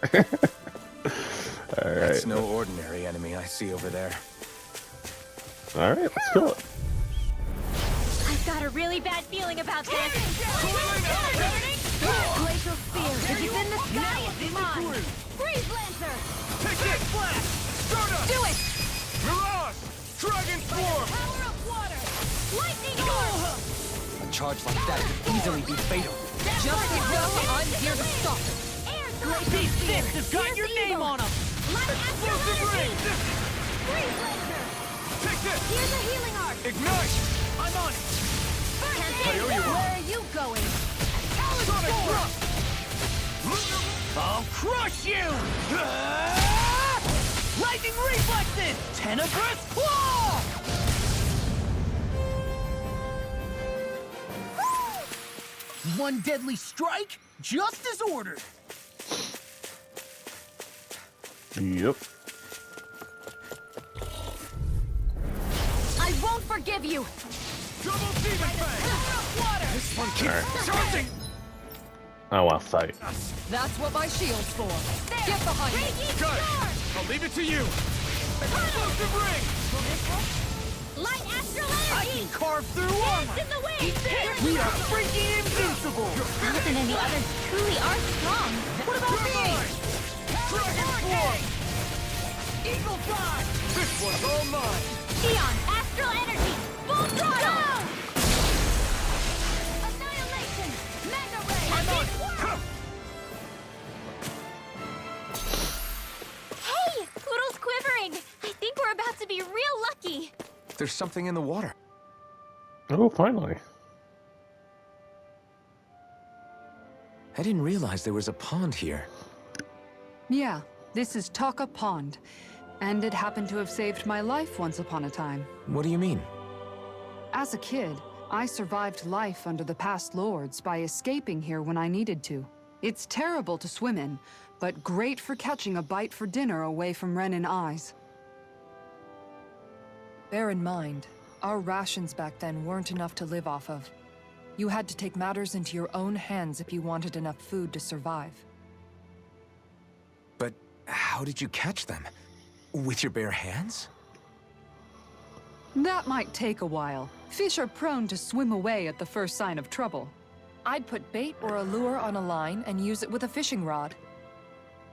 All That's right. no ordinary enemy I see over there. All right, let's do it. I've got a really bad feeling about this. Glacial Spear. If it's in the sky, it's mine. Freeze Lancer. Take this blast! Stardust! Do it. Mirage! Dragon Swarm! Power of water. Lightning Orb. A charge like that could easily be fatal. Just as well, I'm here to stop it. These fists have got your name on them! Explosive ring! Freeze Lancer. Take this! Here's a healing arc. Ignite! I'm on it! Where are you going? Sonic Thrust! I'll crush you! Lightning reflexes! Tenebrous Claw! One deadly strike, just as ordered. Yep. I won't forgive you. Double Demon Fang! This one keeps charging! Oh, well, sight. That's what my shield's for. Get behind me. Got it! I'll leave it to you! Explosive ring! Light astral I energy! can carve through armor! In the wind! We are freaking invincible! Jonathan and the others truly are strong. What about me? Dragon Swarm! Eagle Fly! This one's all mine! Eon astral energy! Full throttle! Annihilation. Mega Ray. I'm on! Hey! Poodle's quivering! I think we're about to be real lucky. There's something in the water. Oh, finally. I didn't realize there was a pond here. Yeah, this is Taka Pond, and it happened to have saved my life once upon a time. What do you mean? As a kid, I survived life under the past lords by escaping here when I needed to. It's terrible to swim in, but great for catching a bite for dinner away from Renin eyes. Bear in mind, our rations back then weren't enough to live off of. You had to take matters into your own hands if you wanted enough food to survive. But how did you catch them? With your bare hands? That might take a while. Fish are prone to swim away at the first sign of trouble. I'd put bait or a lure on a line and use it with a fishing rod.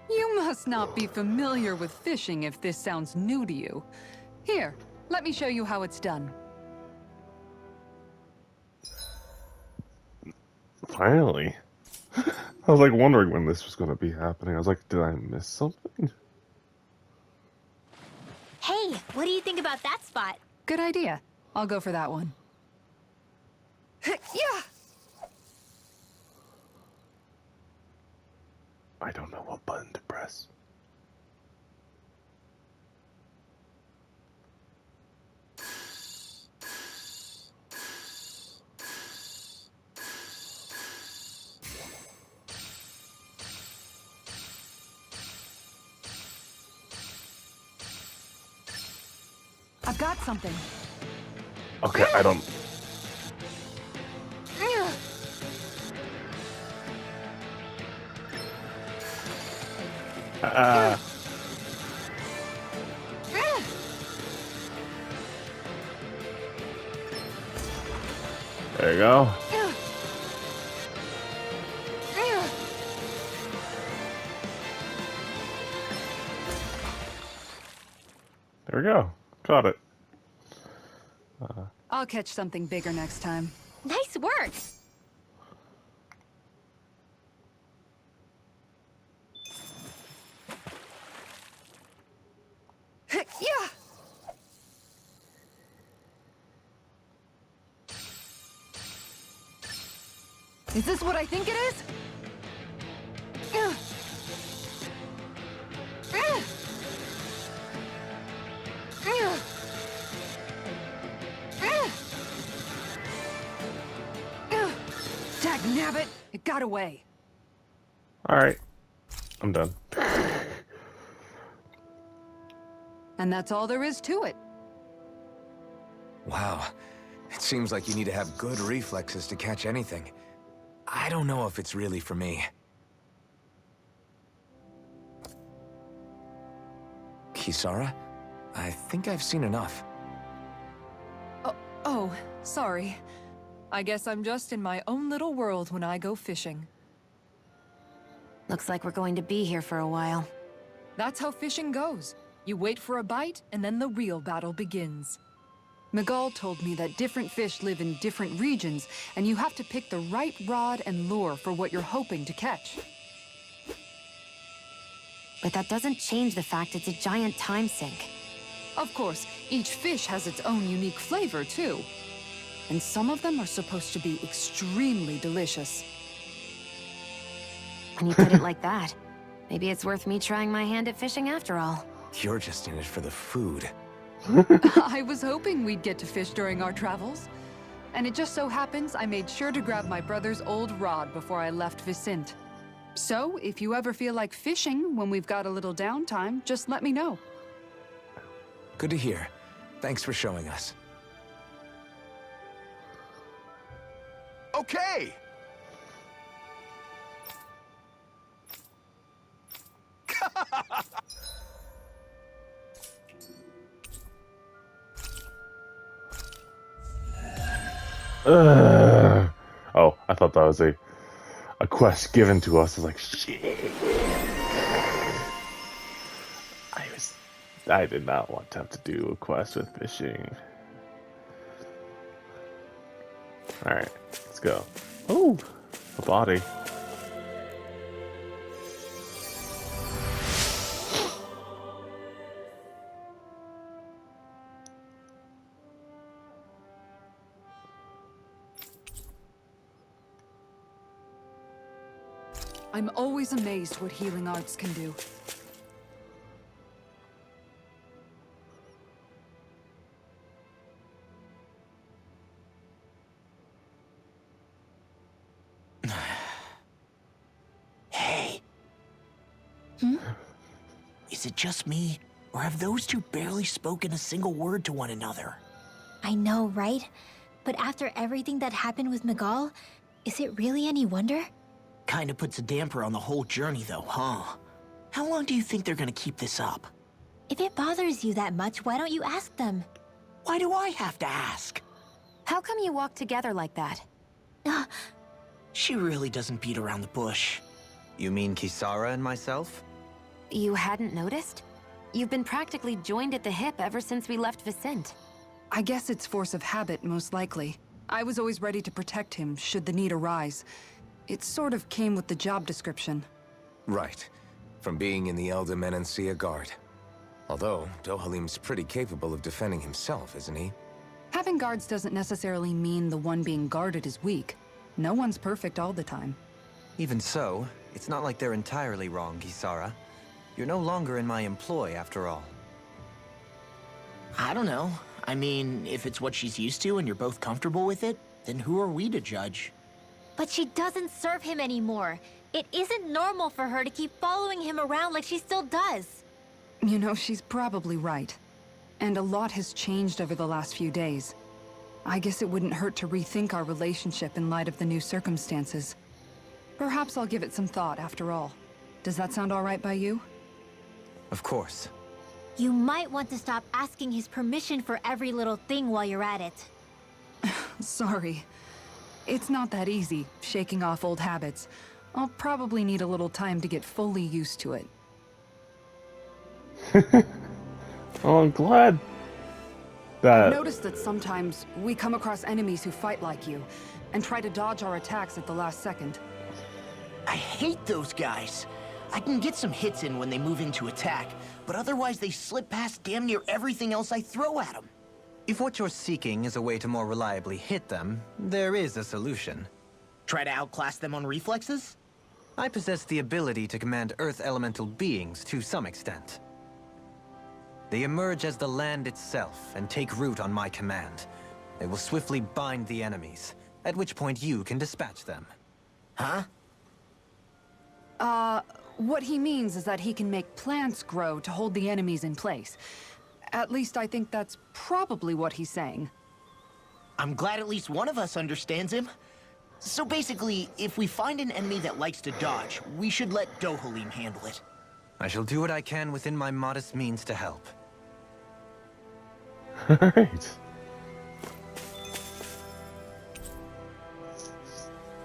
You must not be familiar with fishing if this sounds new to you. Here, let me show you how it's done. Finally. I was like wondering when this was going to be happening. I was like, did I miss something? Hey, what do you think about that spot? Good idea. I'll go for that one. Yeah. I don't know what button to press. I've got something. Okay, I don't... There you go. There we go. Caught it. I'll catch something bigger next time. Nice work! Yeah. Is this what I think it is? Dagnabbit! It got away. Alright. I'm done. And that's all there is to it. Wow. It seems like you need to have good reflexes to catch anything. I don't know if it's really for me. Kisara. I think I've seen enough. Oh, sorry. I guess I'm just in my own little world when I go fishing. Looks like we're going to be here for a while. That's how fishing goes. You wait for a bite, and then the real battle begins. Miguel told me that different fish live in different regions, and you have to pick the right rod and lure for what you're hoping to catch. But that doesn't change the fact it's a giant time sink. Of course, each fish has its own unique flavor, too. And some of them are supposed to be extremely delicious. When you put it like that, maybe it's worth me trying my hand at fishing after all. You're just in it for the food. I was hoping we'd get to fish during our travels. And it just so happens I made sure to grab my brother's old rod before I left Vicente. So, if you ever feel like fishing when we've got a little downtime, just let me know. Good to hear. Thanks for showing us. Okay! Oh, I thought that was a quest given to us. I was like, shit. I did not want to have to do a quest with fishing. Alright, let's go. Oh, a body. I'm always amazed what healing arts can do. Hey. Is it just me, or have those two barely spoken a single word to one another? I know, right? But after everything that happened with Miguel, is it really any wonder? Kinda puts a damper on the whole journey though, huh? How long do you think they're gonna keep this up? If it bothers you that much, why don't you ask them? Why do I have to ask? How come you walk together like that? She really doesn't beat around the bush. You mean Kisara and myself? You hadn't noticed? You've been practically joined at the hip ever since we left Vicente. I guess it's force of habit, most likely. I was always ready to protect him, should the need arise. It sort of came with the job description. Right. From being in the Elder Menancia Guard. Although, Dohalim's pretty capable of defending himself, isn't he? Having guards doesn't necessarily mean the one being guarded is weak. No one's perfect all the time. Even so, it's not like they're entirely wrong, Kisara. You're no longer in my employ, after all. I don't know. I mean, if it's what she's used to and you're both comfortable with it, then who are we to judge? But she doesn't serve him anymore. It isn't normal for her to keep following him around like she still does. You know, she's probably right. And a lot has changed over the last few days. I guess it wouldn't hurt to rethink our relationship in light of the new circumstances. Perhaps I'll give it some thought after all. Does that sound all right by you? Of course. You might want to stop asking his permission for every little thing while you're at it. Sorry. It's not that easy, shaking off old habits. I'll probably need a little time to get fully used to it. Oh, I'm glad that... I've noticed that sometimes we come across enemies who fight like you, and try to dodge our attacks at the last second. I hate those guys. I can get some hits in when they move into attack, but otherwise they slip past damn near everything else I throw at them. If what you're seeking is a way to more reliably hit them, there is a solution. Try to outclass them on reflexes? I possess the ability to command Earth elemental beings to some extent. They emerge as the land itself and take root on my command. They will swiftly bind the enemies, at which point you can dispatch them. Huh? What he means is that he can make plants grow to hold the enemies in place. At least I think that's probably what he's saying. I'm glad at least one of us understands him. So basically, if we find an enemy that likes to dodge, we should let Dohalim handle it. I shall do what I can within my modest means to help. Alright.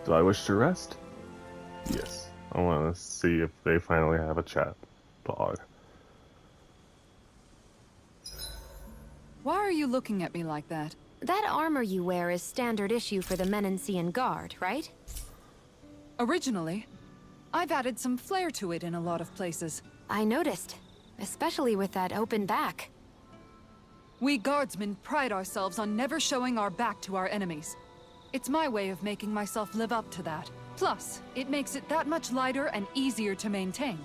Do I wish to rest? Yes. I want to see if they finally have a chat log. Why are you looking at me like that? That armor you wear is standard issue for the Menancian Guard, right? Originally, I've added some flair to it in a lot of places. I noticed, especially with that open back. We guardsmen pride ourselves on never showing our back to our enemies. It's my way of making myself live up to that. Plus, it makes it that much lighter and easier to maintain.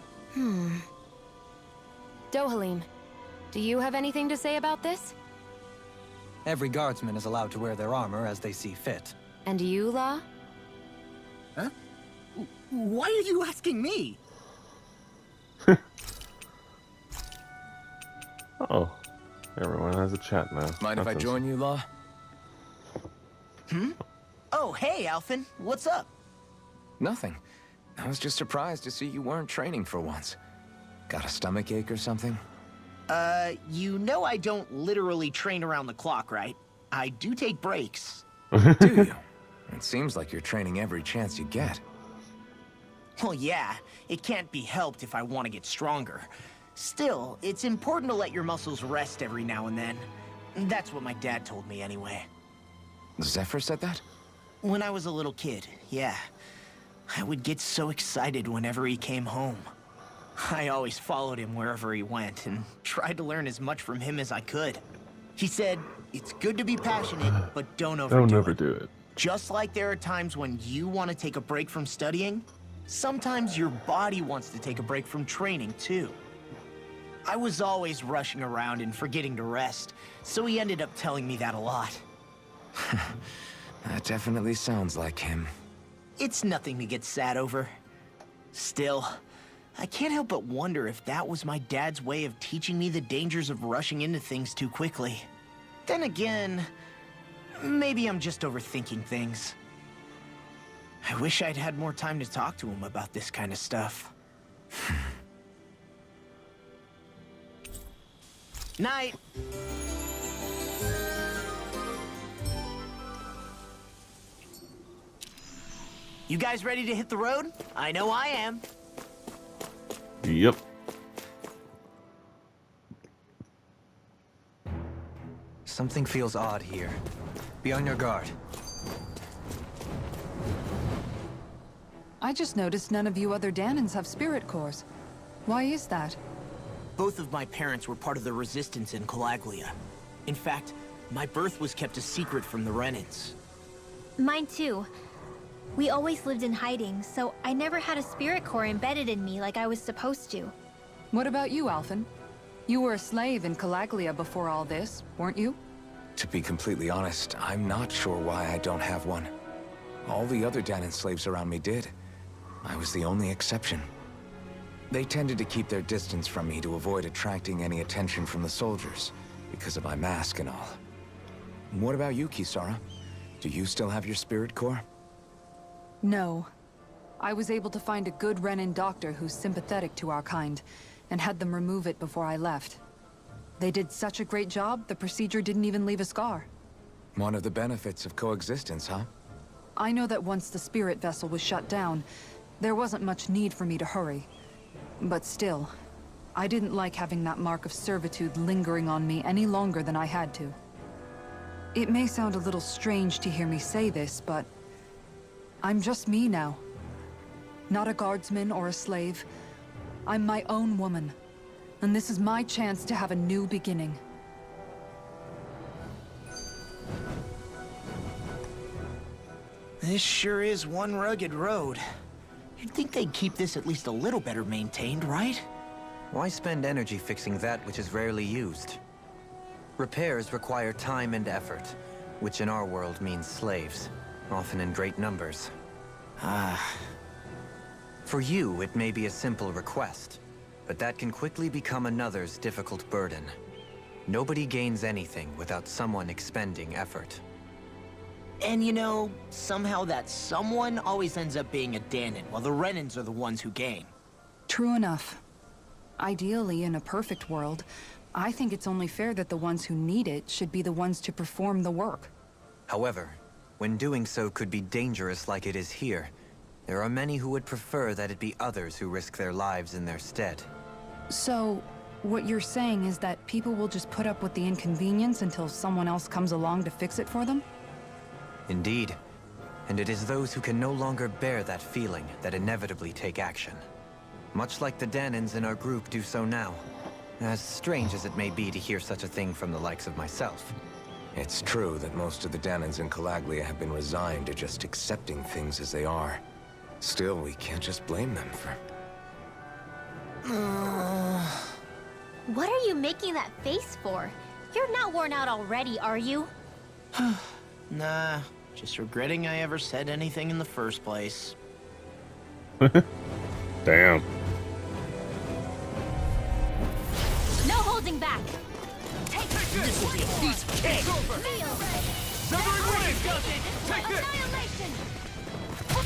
Dohalim, do you have anything to say about this? Every guardsman is allowed to wear their armor as they see fit. And you, La? Huh? Why are you asking me? Oh. Everyone has a chat now. Mind if I join you, Law? Oh, hey, Alphen. What's up? Nothing. I was just surprised to see you weren't training for once. Got a stomach ache or something? You know I don't literally train around the clock, right? I do take breaks. Do you? It seems like you're training every chance you get. Well, yeah, it can't be helped if I want to get stronger. Still, it's important to let your muscles rest every now and then. That's what my dad told me anyway. Zephyr said that? When I was a little kid, yeah. I would get so excited whenever he came home. I always followed him wherever he went and tried to learn as much from him as I could. He said, it's good to be passionate, but don't overdo it. Just like there are times when you want to take a break from studying, sometimes your body wants to take a break from training too. I was always rushing around and forgetting to rest, so he ended up telling me that a lot. That definitely sounds like him. It's nothing to get sad over. Still, I can't help but wonder if that was my dad's way of teaching me the dangers of rushing into things too quickly. Then again, maybe I'm just overthinking things. I wish I'd had more time to talk to him about this kind of stuff. Night! You guys ready to hit the road? I know I am. Yep. Something feels odd here. Be on your guard. I just noticed none of you other Danans have spirit cores. Why is that? Both of my parents were part of the resistance in Calaglia. In fact, my birth was kept a secret from the Renans. Mine too. We always lived in hiding, so I never had a spirit core embedded in me like I was supposed to. What about you, Alphen? You were a slave in Calaglia before all this, weren't you? To be completely honest, I'm not sure why I don't have one. All the other Danan slaves around me did. I was the only exception. They tended to keep their distance from me to avoid attracting any attention from the soldiers, because of my mask and all. What about you, Kisara? Do you still have your spirit core? No. I was able to find a good Renan doctor who's sympathetic to our kind, and had them remove it before I left. They did such a great job, the procedure didn't even leave a scar. One of the benefits of coexistence, huh? I know that once the spirit vessel was shut down, there wasn't much need for me to hurry. But still, I didn't like having that mark of servitude lingering on me any longer than I had to. It may sound a little strange to hear me say this, but I'm just me now. Not a guardsman or a slave. I'm my own woman. And this is my chance to have a new beginning. This sure is one rugged road. You'd think they'd keep this at least a little better maintained, right? Why spend energy fixing that which is rarely used? Repairs require time and effort, which in our world means slaves, often in great numbers. For you, it may be a simple request, but that can quickly become another's difficult burden. Nobody gains anything without someone expending effort. And you know, somehow that someone always ends up being a Danan, while the Renans are the ones who gain. True enough. Ideally, in a perfect world, I think it's only fair that the ones who need it should be the ones to perform the work. However, when doing so could be dangerous like it is here, there are many who would prefer that it be others who risk their lives in their stead. So, what you're saying is that people will just put up with the inconvenience until someone else comes along to fix it for them? Indeed. And it is those who can no longer bear that feeling that inevitably take action. Much like the Danins in our group do so now. As strange as it may be to hear such a thing from the likes of myself. It's true that most of the Danins in Calaglia have been resigned to just accepting things as they are. Still, we can't just blame them for... What are you making that face for? You're not worn out already, are you? Nah, just regretting I ever said anything in the first place. Damn. No holding back! This will be a piece of cake! Severing Wave! Take this! Annihilation!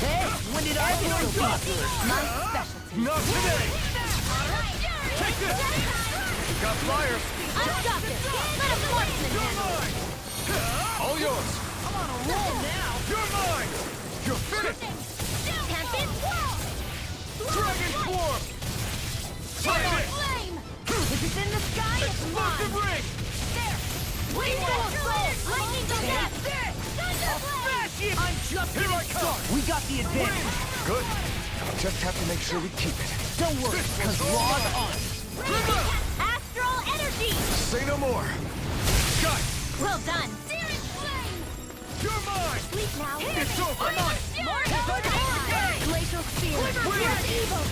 Hey, when did I get so popular? My specialty. Not today! Take this! Got fire! I've got this! Let a marksman handle it! All yours! I'm on a roll now! You're mine! You're finished! Tempest Whirl! Dragon Swarm! Fight it! Flame! If it's in the sky, it's Explosive mine! ring! There! Wing Soul! Lightning to death! Smash it! I'm just here I come! We got the advantage! Good. Just have to make sure we keep it. Don't worry, because log on! Astral energy! Say no more! Got it! Well done! Searing flame! You're mine! Sleep now! It's over! I'm on it! Glacial spear! Here's evil!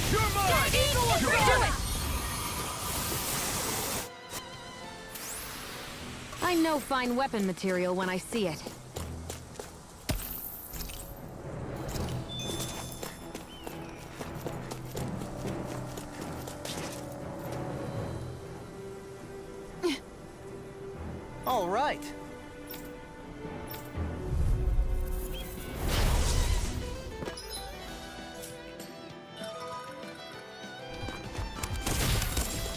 You're mine! Eagle! Do it! I know fine weapon material when I see it. All right.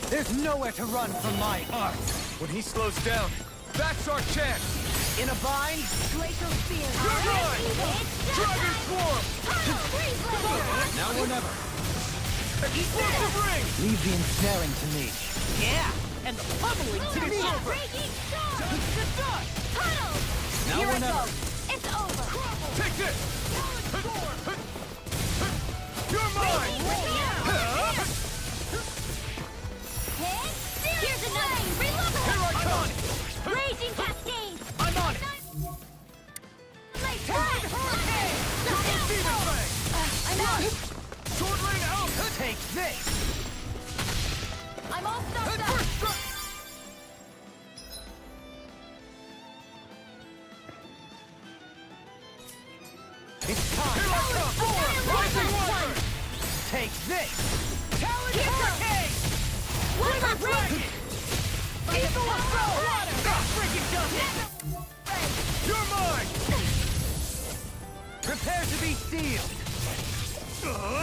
There's nowhere to run from my art! When he slows down, that's our chance! In a bind? Glacial spear! You're mine! Dragon Swarm! Now or never! Explosive ring! Leave the ensnaring to me. Yeah! And the pummeling to me over! Now Here or I never! go! It's over! Take this! You're mine! Here's another! Reload! Here I come! Raging cascade! I'm on it! Time! Hurricane! Double Phoenix Ray! I'm out! Sword Ring out! Take this! I'm all stuffed up! First strike! It's time! Here I come! Rising Water! Take this! Talon Hurricane! One left Dragon! Eagle of Throw! That freaking does it! You're mine! Prepare to be sealed!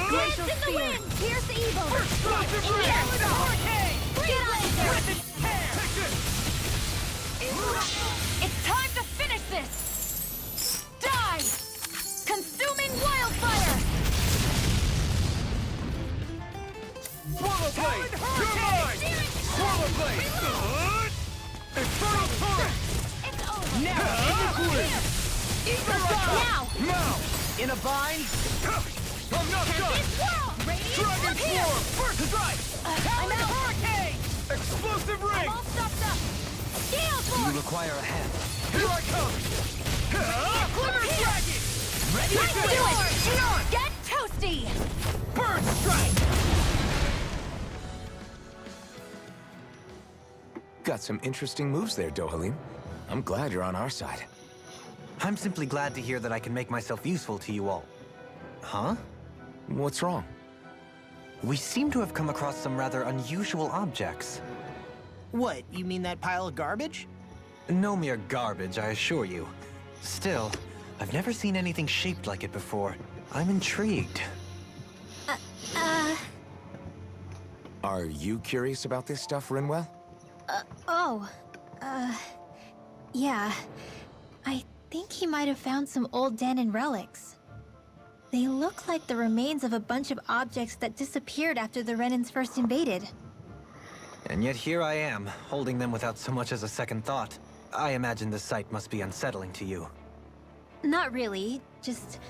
Glacial spear! Here's the evil! Explosive In ring! here! Hurricane! Get laser! Weapon tear! Take this! It's time to finish this! Die! Consuming wildfire! Swallow Blade! You're mine! Swallow Blade! Infernal Torrent! It's over! Now, in the glue! Eagle now! Now! In a bind? I'm not done! Tempest Whirl! Dragon Swarm! First strike! I'm out! Hurricane! Explosive I'm ring! all stuffed up! Gale You Force! require a hand. Here I come! Glimmer Dragon! Ready Time to do it! Shot! Get toasty! Bird strike! Got some interesting moves there, Dohalim. I'm glad you're on our side. I'm simply glad to hear that I can make myself useful to you all. Huh? What's wrong? We seem to have come across some rather unusual objects. What, you mean that pile of garbage? No mere garbage, I assure you. Still, I've never seen anything shaped like it before. I'm intrigued. Are you curious about this stuff, Rinwell? Yeah. I think he might have found some old Danon relics. They look like the remains of a bunch of objects that disappeared after the Renans first invaded. And yet here I am, holding them without so much as a second thought. I imagine the sight must be unsettling to you. Not really, just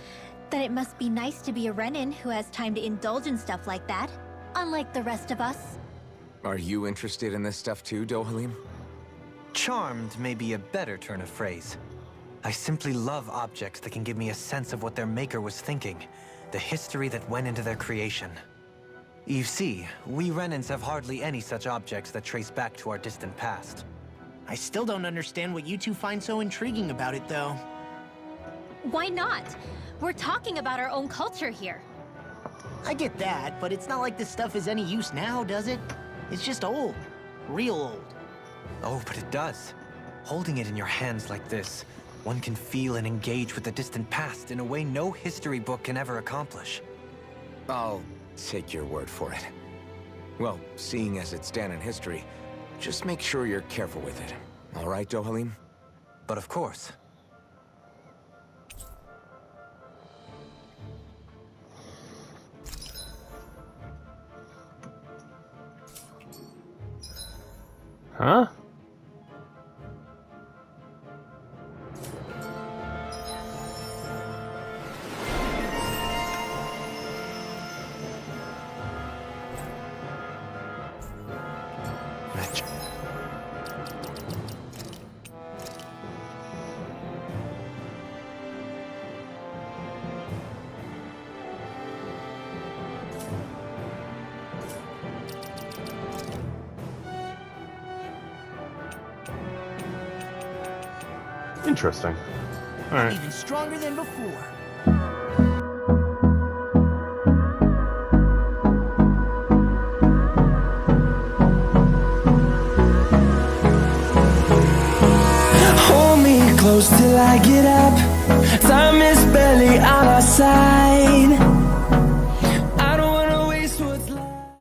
that it must be nice to be a Renan who has time to indulge in stuff like that, unlike the rest of us. Are you interested in this stuff too, Dohalim? Charmed may be a better turn of phrase. I simply love objects that can give me a sense of what their maker was thinking, the history that went into their creation. You see, we Renans have hardly any such objects that trace back to our distant past. I still don't understand what you two find so intriguing about it, though. Why not? We're talking about our own culture here. I get that, but it's not like this stuff is any use now, does it? It's just old. Real old. Oh, but it does. Holding it in your hands like this, one can feel and engage with the distant past in a way no history book can ever accomplish. I'll take your word for it. Well, seeing as it's Danon history, just make sure you're careful with it. All right, Dohalim? But of course. Huh? Interesting. Alright. Even stronger than before. Hold me close till I get up. Time is barely on our side.